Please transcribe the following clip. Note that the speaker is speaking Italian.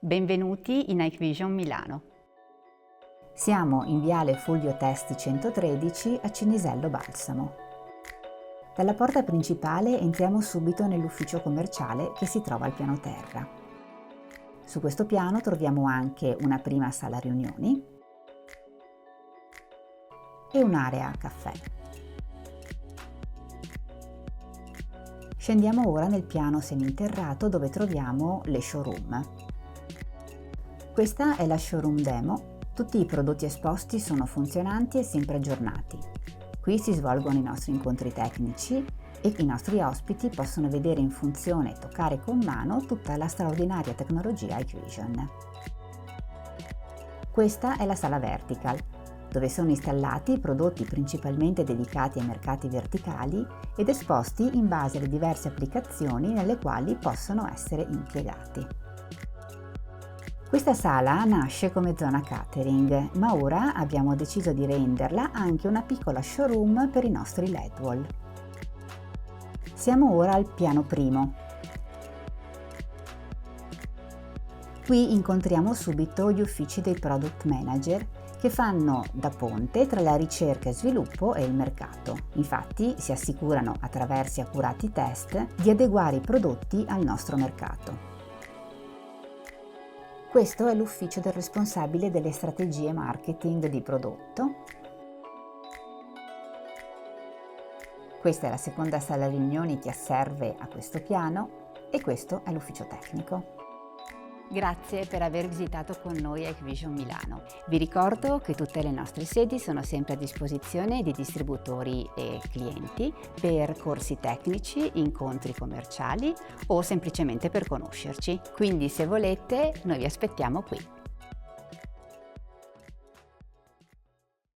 Benvenuti in Hikvision Milano. Siamo in viale Fulvio Testi 113 a Cinisello Balsamo. Dalla porta principale entriamo subito nell'ufficio commerciale che si trova al piano terra. Su questo piano troviamo anche una prima sala riunioni e un'area caffè. Scendiamo ora nel piano seminterrato dove troviamo le showroom. Questa è la showroom demo. Tutti i prodotti esposti sono funzionanti e sempre aggiornati. Qui si svolgono i nostri incontri tecnici e i nostri ospiti possono vedere in funzione e toccare con mano tutta la straordinaria tecnologia Hikvision. Questa è la sala vertical, dove sono installati prodotti principalmente dedicati ai mercati verticali ed esposti in base alle diverse applicazioni nelle quali possono essere impiegati. Questa sala nasce come zona catering, ma ora abbiamo deciso di renderla anche una piccola showroom per i nostri LED wall. Siamo ora al piano primo. Qui incontriamo subito gli uffici dei product manager che fanno da ponte tra la ricerca e sviluppo e il mercato. Infatti si assicurano, attraverso accurati test, di adeguare i prodotti al nostro mercato. Questo è l'ufficio del responsabile delle strategie marketing di prodotto. Questa è la seconda sala riunioni che asserve a questo piano e questo è l'ufficio tecnico. Grazie per aver visitato con noi Hikvision Milano. Vi ricordo che tutte le nostre sedi sono sempre a disposizione di distributori e clienti per corsi tecnici, incontri commerciali o semplicemente per conoscerci. Quindi se volete, noi vi aspettiamo qui.